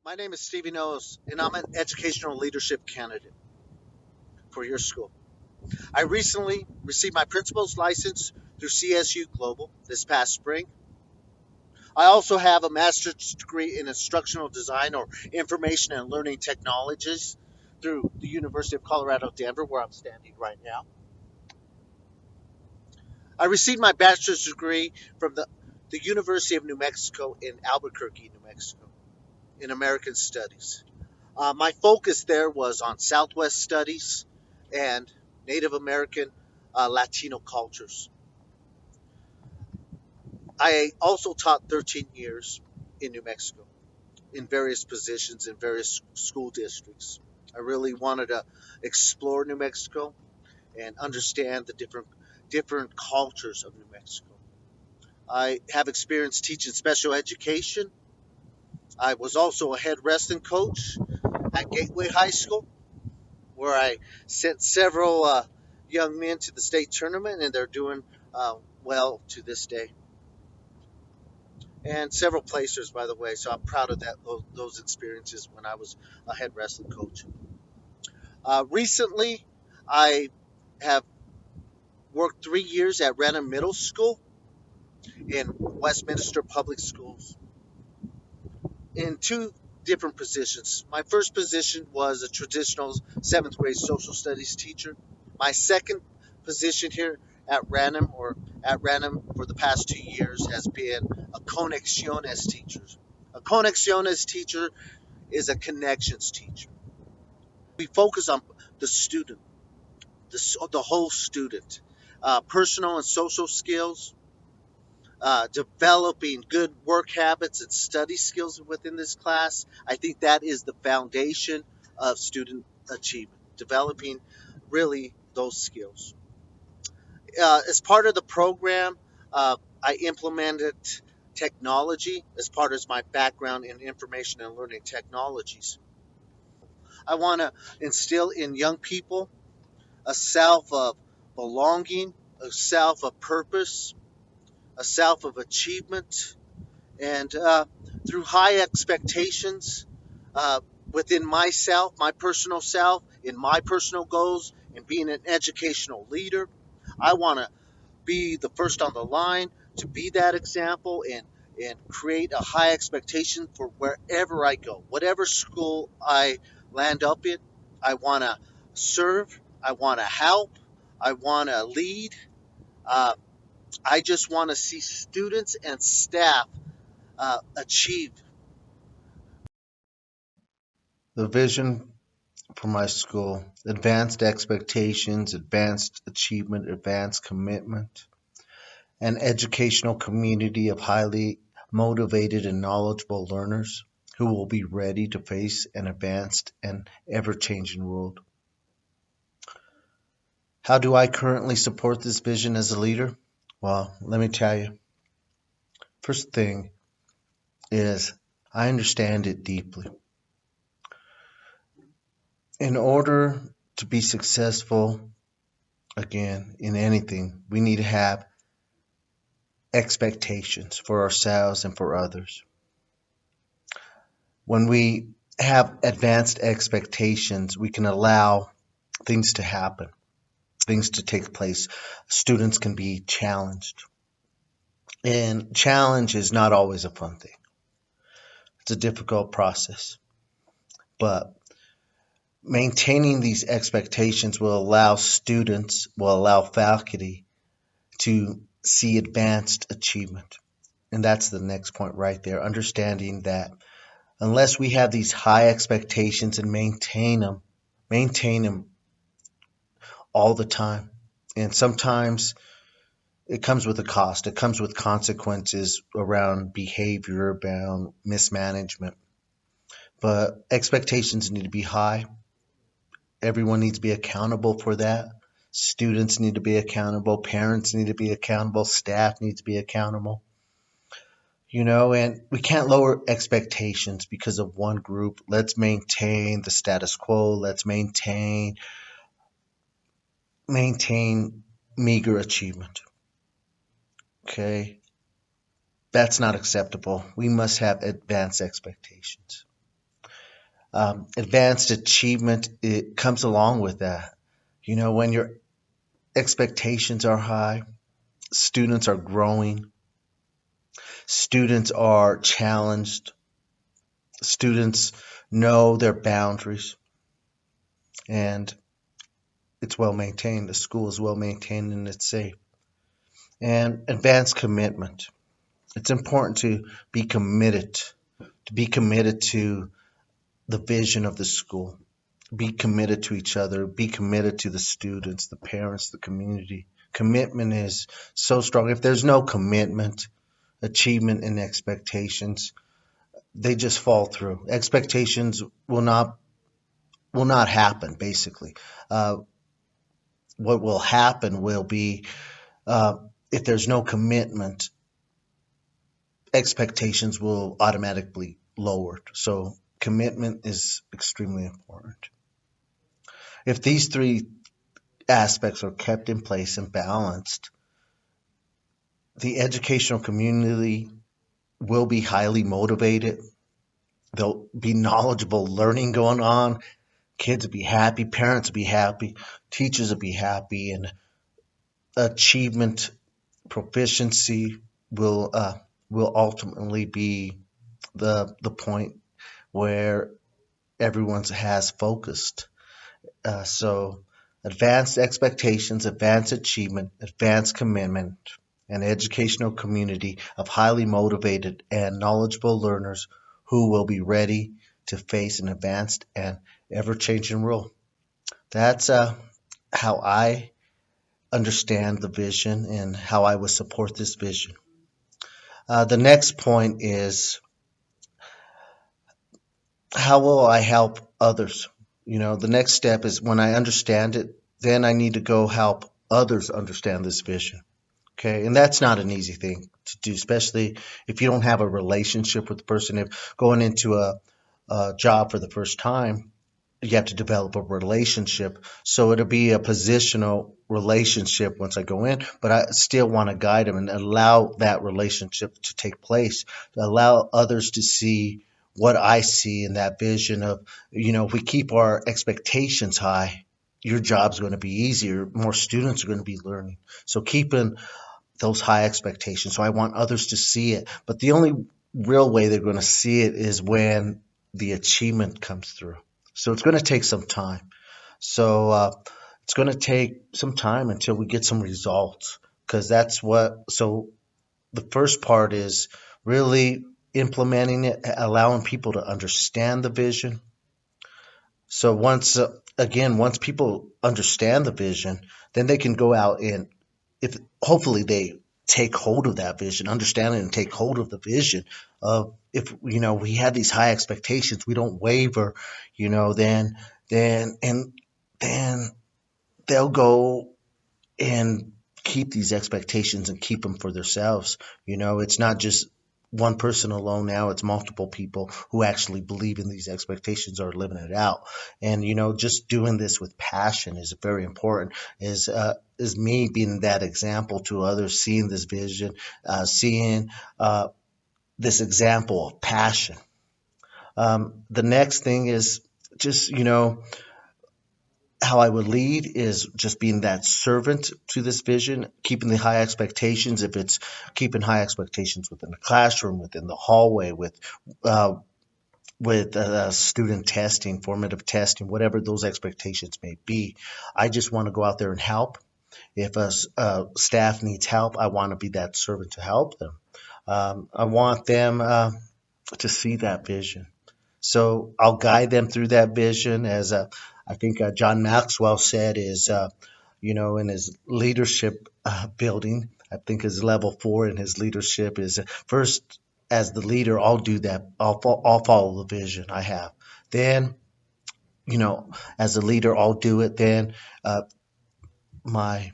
My name is Hinojos, and I'm an educational leadership candidate for your school. I recently received my principal's license through CSU Global this past spring. I also have a master's degree in instructional design or information and learning technologies through the University of Colorado, Denver, where I'm standing right now. I received my bachelor's degree from the University of New Mexico in Albuquerque, New Mexico, in American Studies. My focus there was on Southwest studies and Native American Latino cultures. I also taught 13 years in New Mexico in various positions in various school districts. I really wanted to explore New Mexico and understand the different cultures of New Mexico. I have experience teaching special education. I was also a head wrestling coach at Gateway High School, where I sent several young men to the state tournament, and they're doing well to this day. And several placers, by the way. So I'm proud of those experiences when I was a head wrestling coach. Recently, I have worked 3 years at Renham Middle School in Westminster Public Schools in two different positions. My first position was a traditional seventh grade social studies teacher. My second position here at Renham for the past 2 years has been a conexiones teacher. A conexiones teacher is a connections teacher. We focus on the student, the whole student, personal and social skills, developing good work habits and study skills within this class. I think that is the foundation of student achievement, developing really those skills. As part of the program, I implemented technology as part of my background in information and learning technologies. I want to instill in young people a self of belonging, a self of purpose, a self of achievement, and through high expectations within myself, my personal self, in my personal goals, and being an educational leader. I want to be the first on the line to be that example and create a high expectation for wherever I go, whatever school I land up in. I want to serve. I want to help. I want to lead. Uh, I just want to see students and staff achieve. The vision for my school: advanced expectations, advanced achievement, advanced commitment, an educational community of highly motivated and knowledgeable learners who will be ready to face an advanced and ever changing world. How do I currently support this vision as a leader? Well, let me tell you. First thing is I understand it deeply. In order to be successful, again, in anything, we need to have expectations for ourselves and for others. When we have advanced expectations, we can allow things to happen, things to take place. Students can be challenged. And challenge is not always a fun thing. It's a difficult process. But maintaining these expectations will allow faculty to see advanced achievement. And that's the next point right there, understanding that unless we have these high expectations and maintain them all the time. And sometimes it comes with a cost. It comes with consequences around behavior, around mismanagement. But expectations need to be high. Everyone needs to be accountable for that. Students need to be accountable. Parents need to be accountable. Staff needs to be accountable. And we can't lower expectations because of one group. Let's maintain the status quo. Let's maintain meager achievement. Okay? That's not acceptable. We must have advanced expectations. Advanced achievement, it comes along with that. When your expectations are high, students are growing, students are challenged, students know their boundaries, and it's well maintained. The school is well maintained and it's safe. And advanced commitment. It's important to be committed to the vision of the school, be committed to each other, be committed to the students, the parents, the community. Commitment is so strong. If there's no commitment, achievement, and expectations, they just fall through. Expectations will not happen. Basically, uh, what will happen will be if there's no commitment, expectations will automatically lowered. So commitment is extremely important. If these three aspects are kept in place and balanced, the educational community will be highly motivated. There'll be knowledgeable learning going on. Kids will be happy, parents will be happy, teachers will be happy, and achievement proficiency will ultimately be the point where everyone has focused. So, advanced expectations, advanced achievement, advanced commitment, an educational community of highly motivated and knowledgeable learners who will be ready to face an advanced and ever changing world. That's how I understand the vision and how I would support this vision. The next point is, how will I help others? The next step is, when I understand it, then I need to go help others understand this vision. Okay. And that's not an easy thing to do, especially if you don't have a relationship with the person. If going into a job for the first time, you have to develop a relationship. So it'll be a positional relationship once I go in, but I still want to guide them and allow that relationship to take place, to allow others to see what I see in that vision of, if we keep our expectations high, your job's going to be easier. More students are going to be learning. So keeping those high expectations. So I want others to see it. But the only real way they're going to see it is when the achievement comes through. So it's going to take some time. So it's going to take some time until we get some results, because that's what. So the first part is really implementing it, allowing people to understand the vision. So once people understand the vision, then they can go out and, if hopefully they take hold of that vision, understand it, and take hold of the vision of, if we have these high expectations, we don't waver, then they'll go and keep these expectations and keep them for themselves. It's not just one person alone now, it's multiple people who actually believe in these expectations, are living it out. And just doing this with passion is very important. Is me being that example to others, seeing this vision, seeing this example of passion. The next thing is just, how I would lead is just being that servant to this vision, keeping the high expectations. If it's keeping high expectations within the classroom, within the hallway, uh, with student testing, formative testing, whatever those expectations may be, I just want to go out there and help. If staff needs help, I want to be that servant to help them. I want them to see that vision. So I'll guide them through that vision, as I think John Maxwell said, is, in his leadership building, I think his level 4 in his leadership is, first, as the leader, I'll do that. I'll follow the vision I have. Then, as a leader, I'll do it. Then my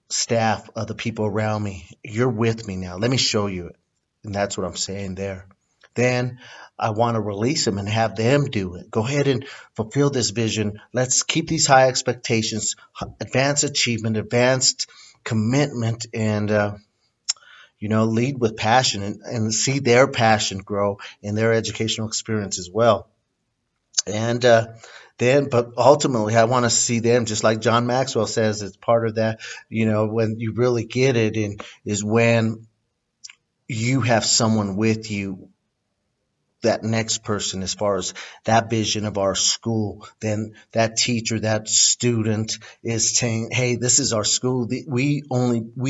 staff, the people around me, you're with me now. Let me show you it. And that's what I'm saying there. Then I want to release them and have them do it. Go ahead and fulfill this vision. Let's keep these high expectations, advanced achievement, advanced commitment, and lead with passion, and see their passion grow in their educational experience as well. And but ultimately, I want to see them, just like John Maxwell says, it's part of that. When you really get it, and is when you have someone with you, that next person, as far as that vision of our school, then that teacher, that student is saying, hey, this is our school. We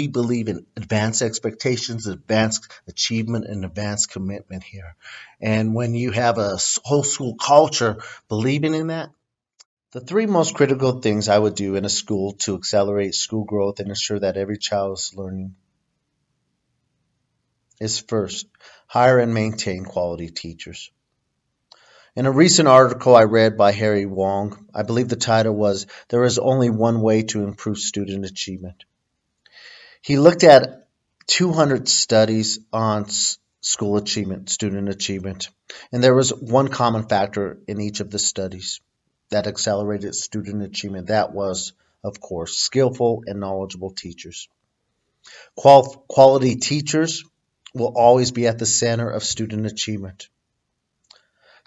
believe in advanced expectations, advanced achievement, and advanced commitment here. And when you have a whole school culture believing in that, the three most critical things I would do in a school to accelerate school growth and ensure that every child is learning is: first, hire and maintain quality teachers. In a recent article I read by Harry Wong, I believe the title was "There is Only One Way to Improve Student Achievement." He looked at 200 studies on school achievement, student achievement, and there was one common factor in each of the studies that accelerated student achievement. That was, of course, skillful and knowledgeable teachers. Quality teachers will always be at the center of student achievement.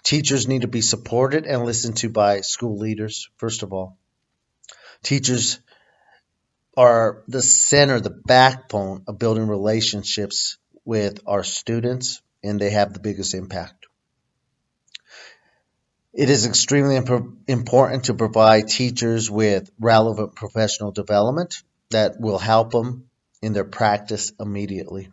Teachers need to be supported and listened to by school leaders, first of all. Teachers are the center, the backbone of building relationships with our students, and they have the biggest impact. It is extremely important to provide teachers with relevant professional development that will help them in their practice immediately,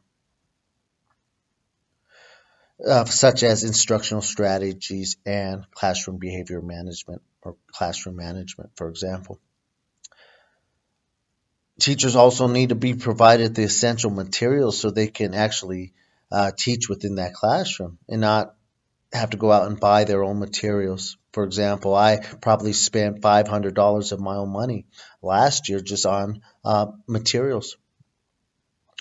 such as instructional strategies and classroom behavior management or classroom management, for example. Teachers also need to be provided the essential materials so they can actually teach within that classroom and not have to go out and buy their own materials. For example, I probably spent $500 of my own money last year just on materials.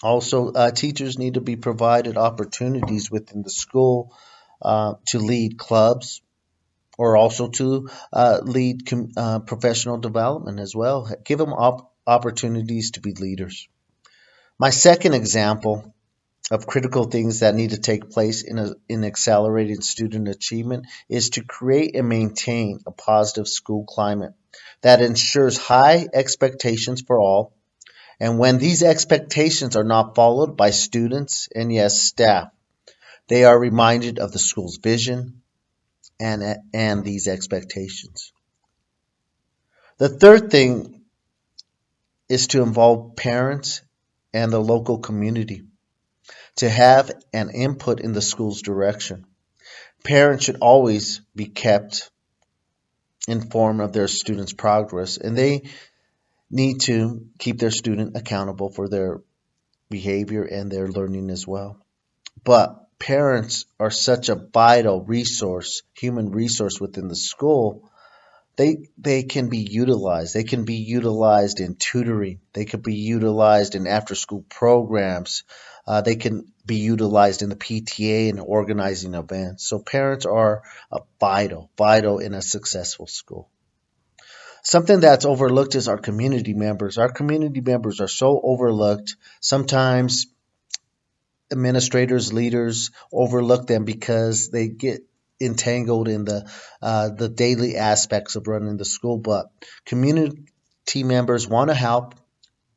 Also, teachers need to be provided opportunities within the school to lead clubs or also to lead professional development as well. Give them opportunities to be leaders. My second example of critical things that need to take place in accelerating student achievement is to create and maintain a positive school climate that ensures high expectations for all. And when these expectations are not followed by students and, yes, staff, they are reminded of the school's vision and these expectations. The third thing is to involve parents and the local community to have an input in the school's direction. Parents should always be kept informed of their students' progress, and they need to keep their student accountable for their behavior and their learning as well. But parents are such a vital resource, human resource within the school. They can be utilized. They can be utilized in tutoring. They could be utilized in after school programs. They can be utilized in the PTA and organizing events. So parents are vital in a successful school. Something that's overlooked is our community members. Our community members are so overlooked. Sometimes administrators, leaders overlook them because they get entangled in the daily aspects of running the school. But community members want to help.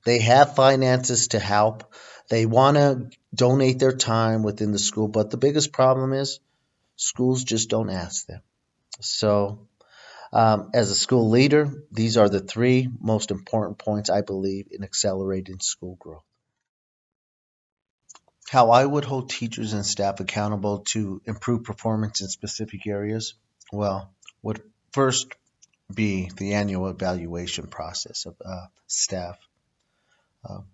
They have finances to help. They want to donate their time within the school. But the biggest problem is schools just don't ask them. So, as a school leader, these are the three most important points I believe in accelerating school growth. How I would hold teachers and staff accountable to improve performance in specific areas, well, would first be the annual evaluation process of staff.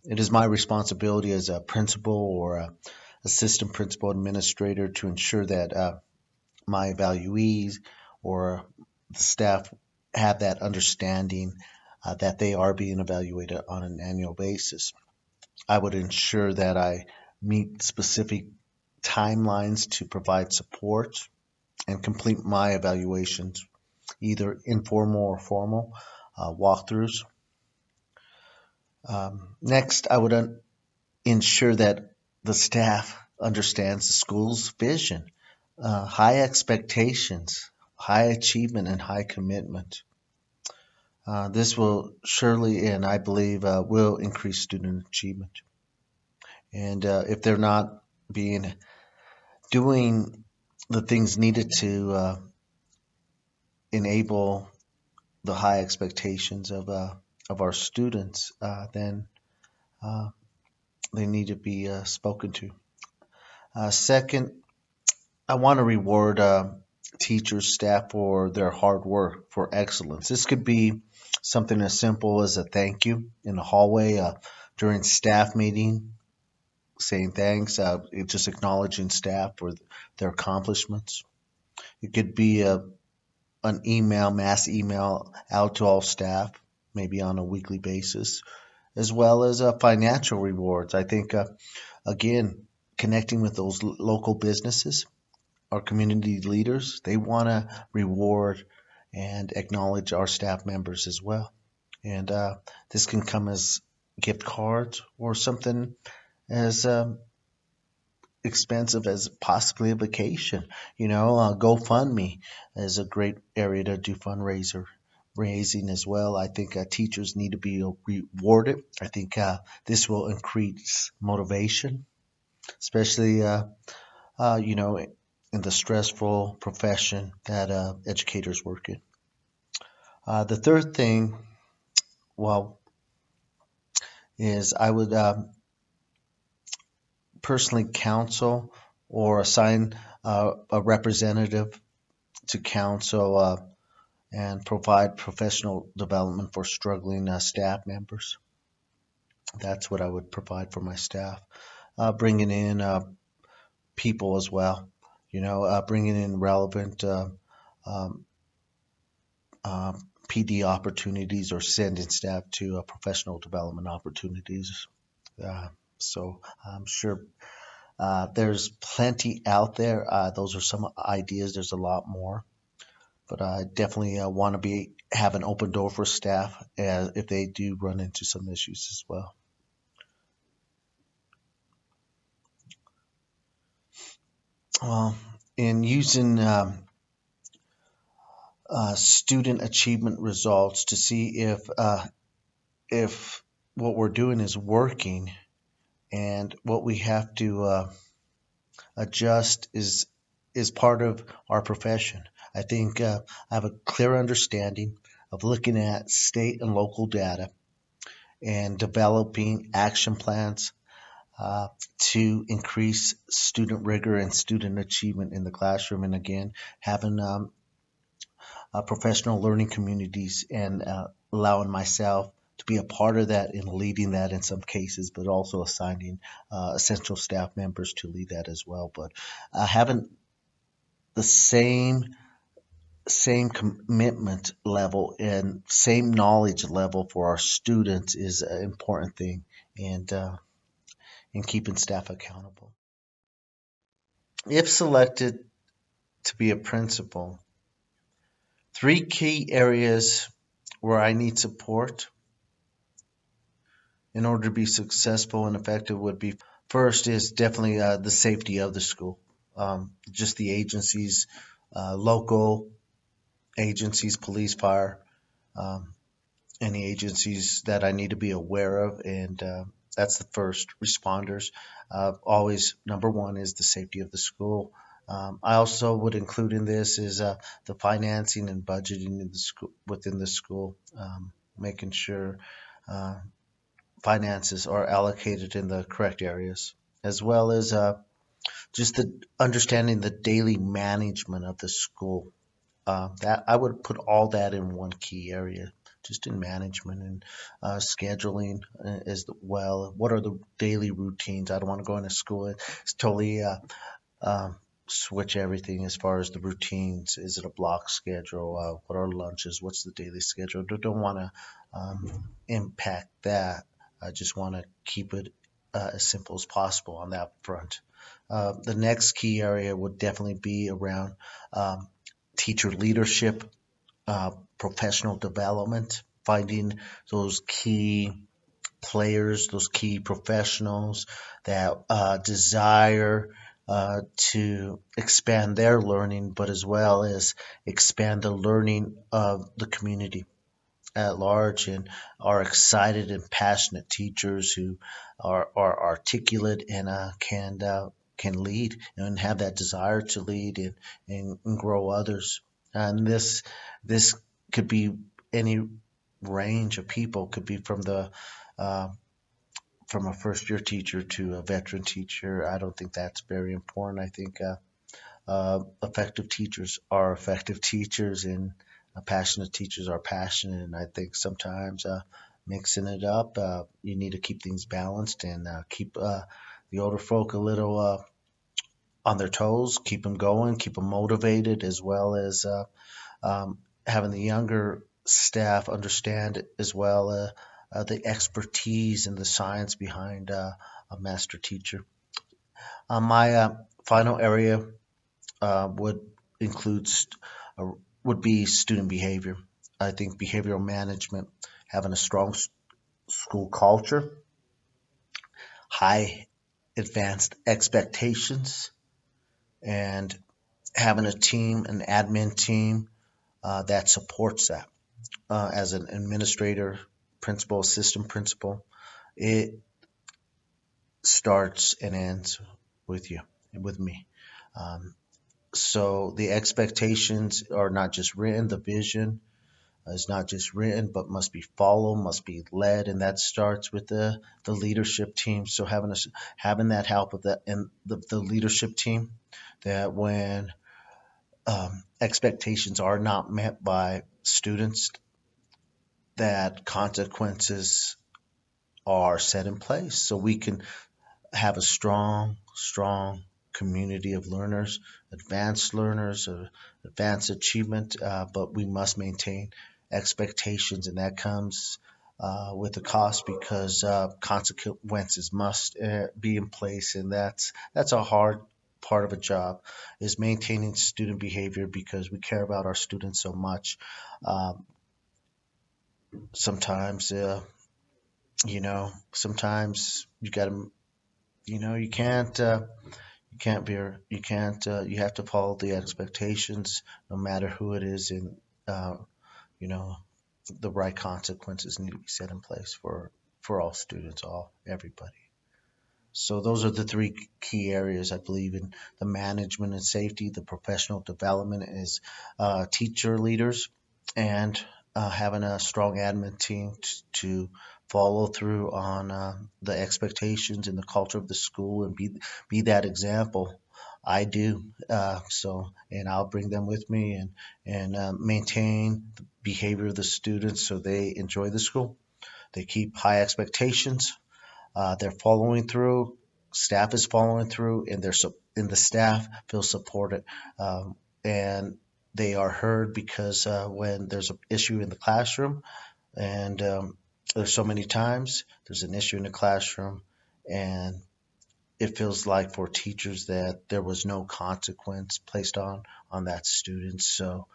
It is my responsibility as a principal or a assistant principal administrator to ensure that my evaluees or the staff have that understanding that they are being evaluated on an annual basis. I would ensure that I meet specific timelines to provide support and complete my evaluations, either informal or formal walkthroughs. Next, I would ensure that the staff understands the school's vision, high expectations. high achievement and high commitment. This will surely, and I believe, will increase student achievement. And if they're not being doing the things needed to enable the high expectations of our students, then uh, they need to be spoken to. Second, I want to reward teachers, staff for their hard work, for excellence. This could be something as simple as a thank you in the hallway during staff meeting, saying thanks, just acknowledging staff for their accomplishments. It could be an email, mass email out to all staff, maybe on a weekly basis, as well as financial rewards. I think, again, connecting with those local businesses, our community leaders, they want to reward and acknowledge our staff members as well. And this can come as gift cards or something as expensive as possibly a vacation. GoFundMe is a great area to do fundraiser raising as well. I think teachers need to be rewarded. I think this will increase motivation, especially in the stressful profession that educators work in. The third thing, well, is I would personally counsel or assign a representative to counsel and provide professional development for struggling staff members. That's what I would provide for my staff. Bringing in people as well, bringing in relevant um, uh, PD opportunities or sending staff to professional development opportunities. Uh, so I'm sure there's plenty out there. Those are some ideas. There's a lot more. But I definitely want to have an open door for staff if they do run into some issues as well. Well, in using student achievement results to see if what we're doing is working and what we have to adjust is part of our profession. I think I have a clear understanding of looking at state and local data and developing action plans to increase student rigor and student achievement in the classroom. And again, having professional learning communities and allowing myself to be a part of that and leading that in some cases, but also assigning essential staff members to lead that as well. But having the same commitment level and same knowledge level for our students is an important thing, and in keeping staff accountable. If selected to be a principal, three key areas where I need support in order to be successful and effective would be: first is definitely the safety of the school, just the agencies, local agencies, police, fire, um, any agencies that I need to be aware of, and that's the first responders. Always number one is the safety of the school. I also would include in this is the financing and budgeting in the school, within the school, making sure uh, finances are allocated in the correct areas, as well as just the understanding the daily management of the school. That I would put all that in one key area, just in management and scheduling as well. What are the daily routines? I don't want to go into school and it's totally um, switch everything as far as the routines. Is it a block schedule? What are lunches? What's the daily schedule? Don't want to impact that. I just want to keep it as simple as possible on that front. The next key area would definitely be around um, teacher leadership, professional development, finding those key players, those key professionals that desire to expand their learning, but as well as expand the learning of the community at large, and are excited and passionate teachers who are articulate and can lead and have that desire to lead and grow others. And this could be any range of people. Could be uh, from a first year teacher to a veteran teacher. I don't think that's very important. I think effective teachers are effective teachers, and passionate teachers are passionate. And I think sometimes mixing it up, you need to keep things balanced and keep the older folk a little on their toes, keep them going, keep them motivated, as well as um, having the younger staff understand as well the expertise and the science behind a master teacher. My final area would include uh, would be student behavior. I think behavioral management, having a strong school culture, high advanced expectations, and having a team, an admin team that supports that. As an administrator, principal, assistant principal, it starts and ends with you, with me. Um, so the expectations are not just written, the vision is not just written, but must be followed, must be led, and that starts with the leadership team. So having that help of that and the leadership team, that when expectations are not met by students, that consequences are set in place, so we can have a strong community of learners, advanced achievement, but we must maintain expectations, and that comes with a cost, because consequences must be in place, and that's a hard part of a job, is maintaining student behavior, because we care about our students so much. Um, sometimes, sometimes you got to, you can't. You can't you have to follow the expectations no matter who it is, and uh, you know the right consequences need to be set in place for all students, all everybody. So those are the three key areas I believe in: the management and safety, the professional development is teacher leaders, and having a strong admin team to follow through on the expectations and the culture of the school, and be that example. I do and I'll bring them with me, and maintain the behavior of the students so they enjoy the school. They keep high expectations, they're following through. Staff is following through, and the staff feels supported, and they are heard, because when there's an issue in the classroom, and there's so many times there's an issue in the classroom, and it feels like for teachers that there was no consequence placed on that student. So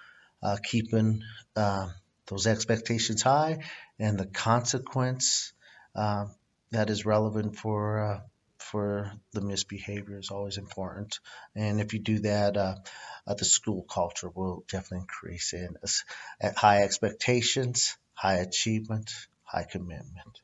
keeping uh, those expectations high, and the consequence uh, that is relevant for the misbehavior is always important. And if you do that, the school culture will definitely increase, and at high expectations, high achievement, high commitment.